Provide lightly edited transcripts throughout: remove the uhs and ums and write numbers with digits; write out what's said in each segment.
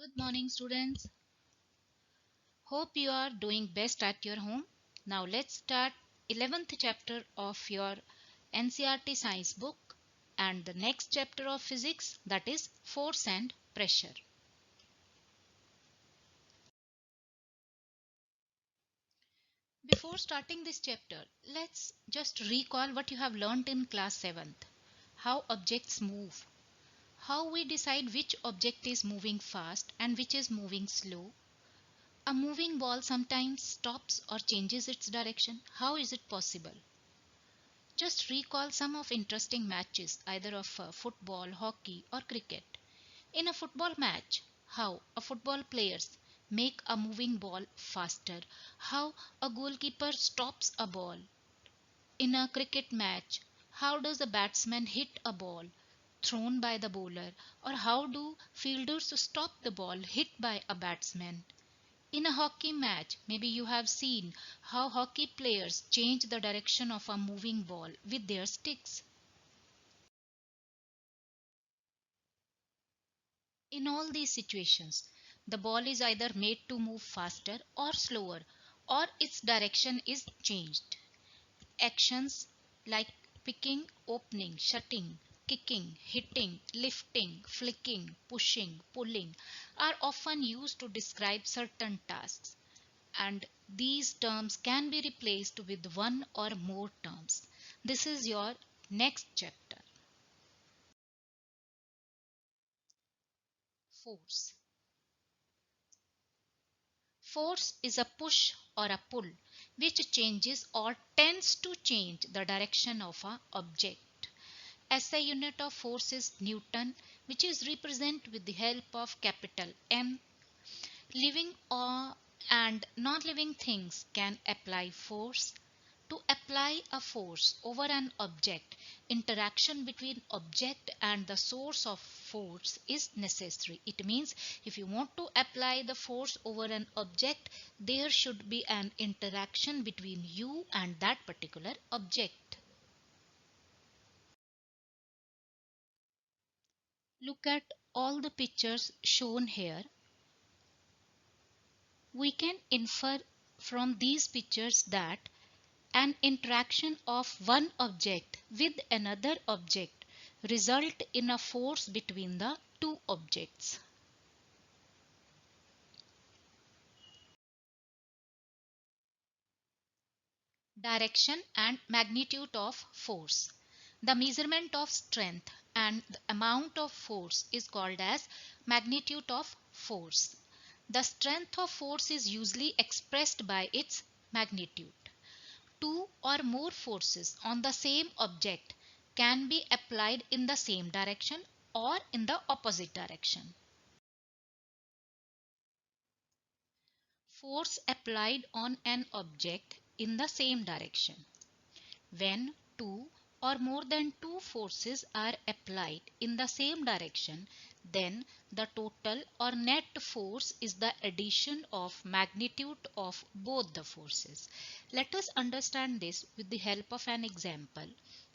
Good morning, students. Hope you are doing best at your home. Now let's start 11th chapter of your NCERT science book and the next chapter of physics, that is force and pressure. Before starting this chapter, let's just recall what you have learnt in class 7th. How objects move, how we decide which object is moving fast and which is moving slow. A moving ball sometimes stops or changes its direction. How is it possible? Just recall some of interesting matches either of football, hockey or cricket. In a football match, how a football players make a moving ball faster, how a goalkeeper stops a ball. In a cricket match, how does a batsman hit a ball thrown by the bowler, or how do fielders stop the ball hit by a batsman? In a hockey match, maybe you have seen how hockey players change the direction of a moving ball with their sticks. In all these situations, the ball is either made to move faster or slower, or its direction is changed. Actions like picking, opening, shutting, kicking, hitting, lifting, flicking, pushing, pulling are often used to describe certain tasks, and these terms can be replaced with one or more terms. This is your next chapter. Force. Force is a push or a pull which changes or tends to change the direction of an object. SI unit of force is Newton, which is represented with the help of capital N. Living or and non-living things can apply force. To apply a force over an object, interaction between object and the source of force is necessary. It means if you want to apply the force over an object, there should be an interaction between you and that particular object. Look at all the pictures shown here. We can infer from these pictures that an interaction of one object with another object result in a force between the two objects. Direction and magnitude of force. The measurement of strength and the amount of force is called as magnitude of force. The strength of force is usually expressed by its magnitude. Two or more forces on the same object can be applied in the same direction or in the opposite direction. Force applied on an object in the same direction. When two or more than two forces are applied in the same direction, then the total or net force is the addition of magnitude of both the forces. Let us understand this with the help of an example.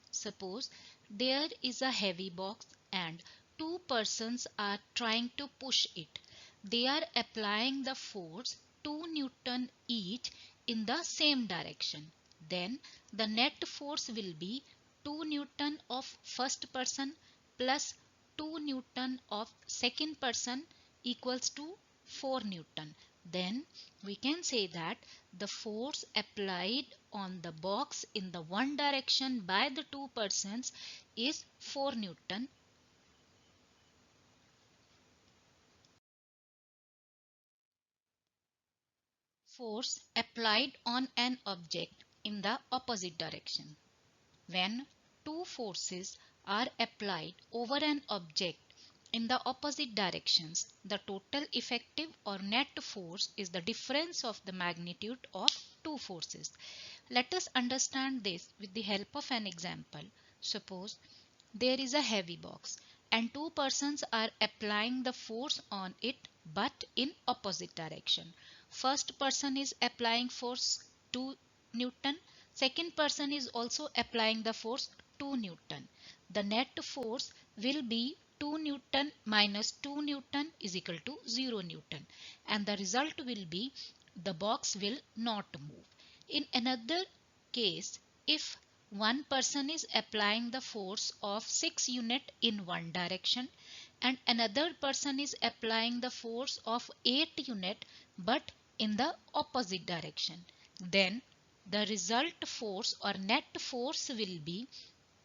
Suppose there is a heavy box and two persons are trying to push it. They are applying the force 2 Newton each in the same direction. Then the net force will be 2 Newton of first person plus 2 Newton of second person equals to 4 Newton. Then we can say that the force applied on the box in the one direction by the two persons is 4 Newton. Force applied on an object in the opposite direction. When two forces are applied over an object in the opposite directions, the total effective or net force is the difference of the magnitude of two forces. Let us understand this with the help of an example. Suppose there is a heavy box and two persons are applying the force on it but in opposite direction. First person is applying force 2 Newton. Second person is also applying the force 2 Newton. The net force will be 2 Newton minus 2 Newton is equal to 0 Newton, and the result will be the box will not move. In another case, if one person is applying the force of 6 unit in one direction and another person is applying the force of 8 unit but in the opposite direction, then the result force or net force will be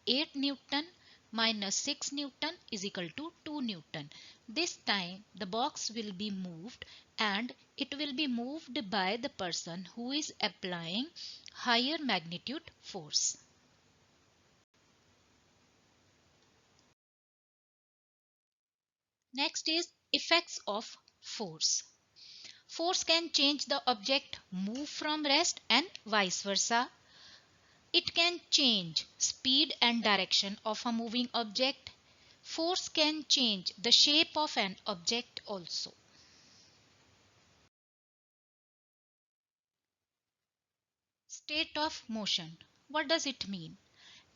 8 Newton minus 6 Newton is equal to 2 Newton. This time the box will be moved, and it will be moved by the person who is applying higher magnitude force. Next is effects of force. Force can change the object move from rest and vice versa. It can change speed and direction of a moving object. Force can change the shape of an object also. State of motion. What does it mean?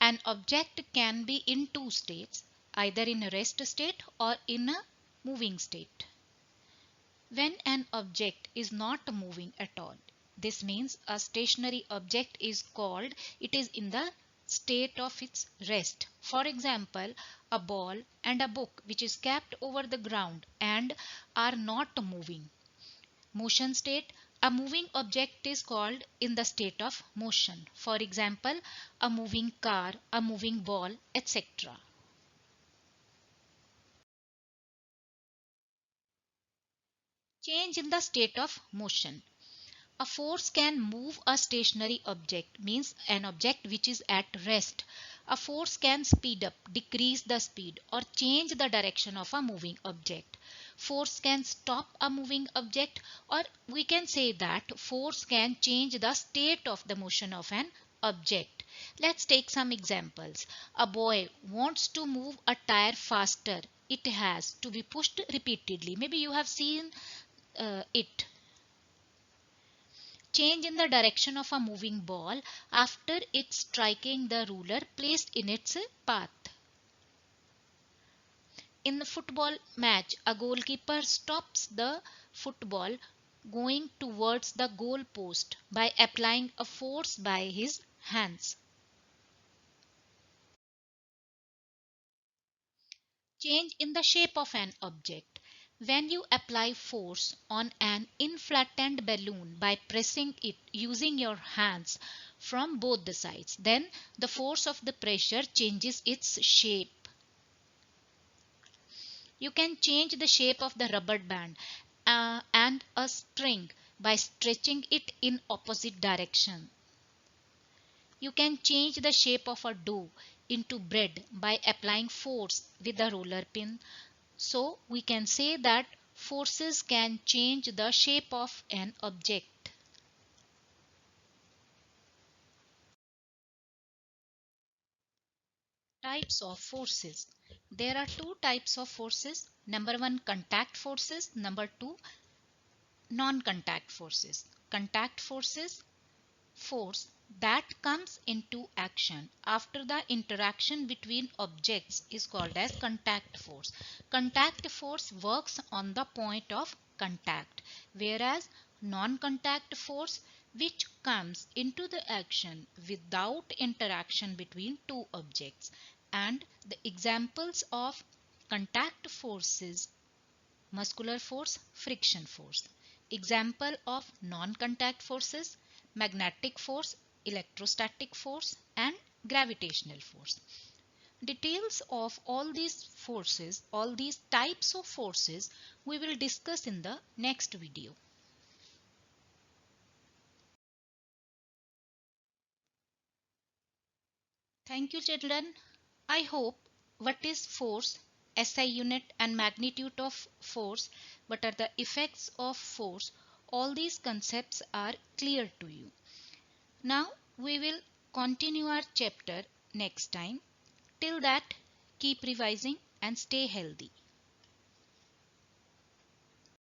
An object can be in two states, either in a rest state or in a moving state. When an object is not moving at all, this means a stationary object is called it is in the state of its rest. For example, a ball and a book which is kept over the ground and are not moving. Motion state. A moving object is called in the state of motion. For example, a moving car, a moving ball, etc. Change in the state of motion. A force can move a stationary object, means an object which is at rest. A force can speed up, decrease the speed, or change the direction of a moving object. Force can stop a moving object, or we can say that force can change the state of the motion of an object. Let's take some examples. A boy wants to move a tire faster. It has to be pushed repeatedly. Maybe you have seen it. Change in the direction of a moving ball after it striking the ruler placed in its path. In the football match, a goalkeeper stops the football going towards the goal post by applying a force by his hands. Change in the shape of an object. When you apply force on an inflated balloon by pressing it using your hands from both the sides, then the force of the pressure changes its shape. You can change the shape of the rubber band and a string by stretching it in opposite direction. You can change the shape of a dough into bread by applying force with a roller pin. So we can say that forces can change the shape of an object. Types of forces. There are two types of forces. Number one, contact forces. Number two, non-contact forces. Contact forces, force that comes into action after the interaction between objects is called as contact force. Contact force works on the point of contact, whereas non-contact force which comes into the action without interaction between two objects. And the examples of contact forces: muscular force, friction force. Example of non-contact forces: magnetic force, electrostatic force, and gravitational force. Details of all these forces, all these types of forces, we will discuss in the next video. Thank you, children. I hope what is force, SI unit, and magnitude of force, what are the effects of force, all these concepts are clear to you. Now we will continue our chapter next time. Till that, keep revising and stay healthy.